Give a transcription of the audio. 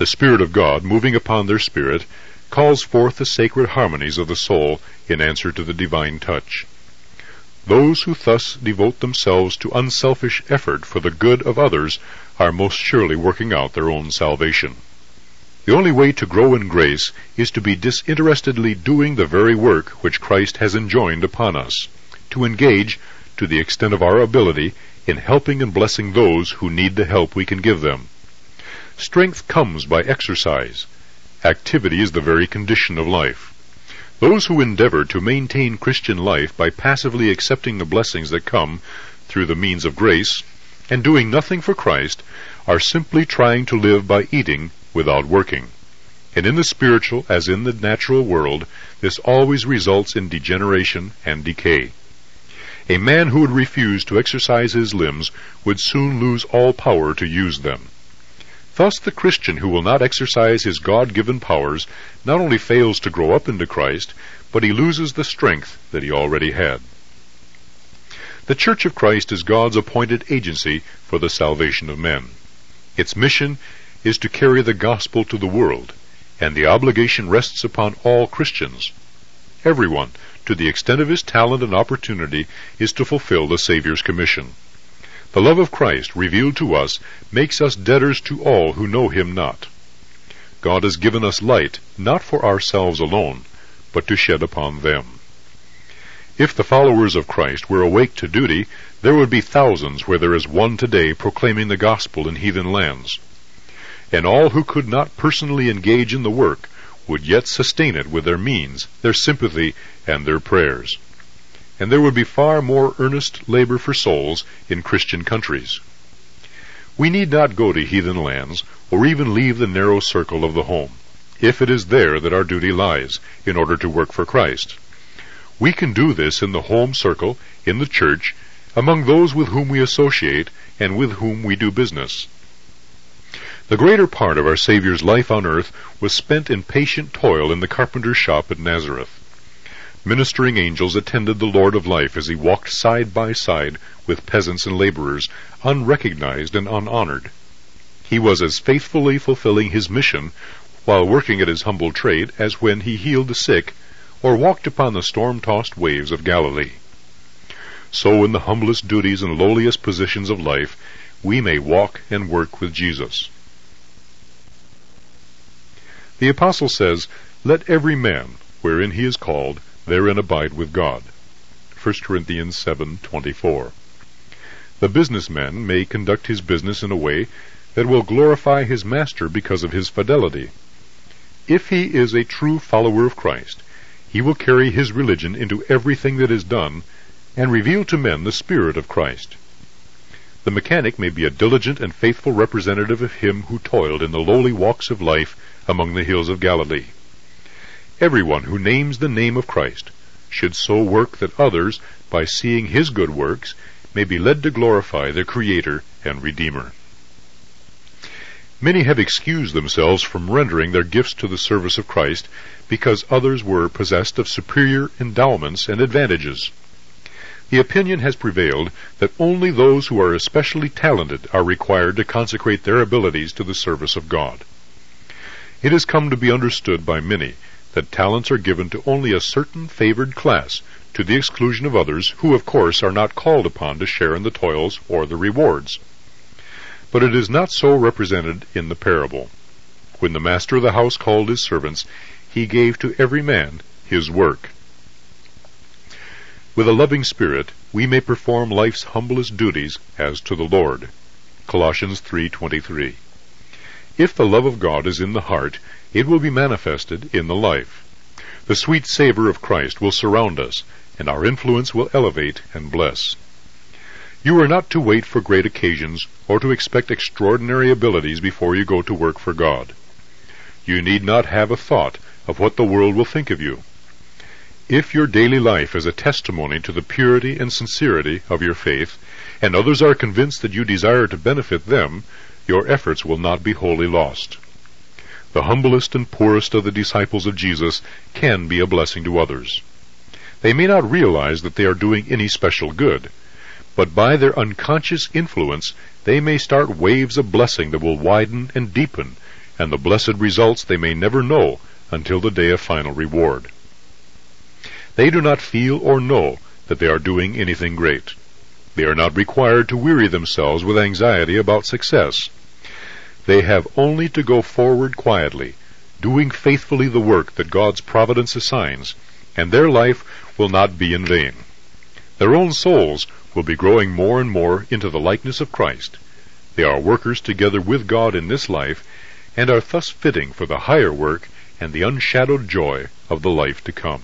The Spirit of God, moving upon their spirit, calls forth the sacred harmonies of the soul in answer to the divine touch. Those who thus devote themselves to unselfish effort for the good of others are most surely working out their own salvation. The only way to grow in grace is to be disinterestedly doing the very work which Christ has enjoined upon us, to engage, to the extent of our ability, in helping and blessing those who need the help we can give them. Strength comes by exercise. Activity is the very condition of life. Those who endeavor to maintain Christian life by passively accepting the blessings that come through the means of grace, and doing nothing for Christ, are simply trying to live by eating without working. And in the spiritual as in the natural world, this always results in degeneration and decay. A man who would refuse to exercise his limbs would soon lose all power to use them. Thus the Christian who will not exercise his God-given powers not only fails to grow up into Christ, but he loses the strength that he already had. The Church of Christ is God's appointed agency for the salvation of men. Its mission is to carry the gospel to the world, and the obligation rests upon all Christians. Everyone, to the extent of his talent and opportunity, is to fulfill the Savior's commission. The love of Christ, revealed to us, makes us debtors to all who know him not. God has given us light, not for ourselves alone, but to shed upon them. If the followers of Christ were awake to duty, there would be thousands where there is one today proclaiming the gospel in heathen lands. And all who could not personally engage in the work would yet sustain it with their means, their sympathy, and their prayers. And there would be far more earnest labor for souls in Christian countries. We need not go to heathen lands, or even leave the narrow circle of the home, if it is there that our duty lies, in order to work for Christ. We can do this in the home circle, in the church, among those with whom we associate, and with whom we do business. The greater part of our Savior's life on earth was spent in patient toil in the carpenter's shop at Nazareth. Ministering angels attended the Lord of life as he walked side by side with peasants and laborers, unrecognized and unhonored. He was as faithfully fulfilling his mission while working at his humble trade as when he healed the sick or walked upon the storm-tossed waves of Galilee. So in the humblest duties and lowliest positions of life, we may walk and work with Jesus. The Apostle says, "Let every man, wherein he is called, therein abide with God." 1 Corinthians 7:24. The businessman may conduct his business in a way that will glorify his master because of his fidelity. If he is a true follower of Christ, he will carry his religion into everything that is done, and reveal to men the Spirit of Christ. The mechanic may be a diligent and faithful representative of him who toiled in the lowly walks of life among the hills of Galilee. Everyone who names the name of Christ should so work that others, by seeing his good works, may be led to glorify their Creator and Redeemer. Many have excused themselves from rendering their gifts to the service of Christ because others were possessed of superior endowments and advantages. The opinion has prevailed that only those who are especially talented are required to consecrate their abilities to the service of God. It has come to be understood by many that talents are given to only a certain favored class, to the exclusion of others who, of course, are not called upon to share in the toils or the rewards. But it is not so represented in the parable. When the master of the house called his servants, he gave to every man his work. With a loving spirit, we may perform life's humblest duties as to the Lord. Colossians 3:23. If the love of God is in the heart, it will be manifested in the life. The sweet savor of Christ will surround us, and our influence will elevate and bless. You are not to wait for great occasions or to expect extraordinary abilities before you go to work for God. You need not have a thought of what the world will think of you. If your daily life is a testimony to the purity and sincerity of your faith, and others are convinced that you desire to benefit them, your efforts will not be wholly lost. The humblest and poorest of the disciples of Jesus can be a blessing to others. They may not realize that they are doing any special good, but by their unconscious influence they may start waves of blessing that will widen and deepen, and the blessed results they may never know until the day of final reward. They do not feel or know that they are doing anything great. They are not required to weary themselves with anxiety about success. They have only to go forward quietly, doing faithfully the work that God's providence assigns, and their life will not be in vain. Their own souls will be growing more and more into the likeness of Christ. They are workers together with God in this life, and are thus fitting for the higher work and the unshadowed joy of the life to come.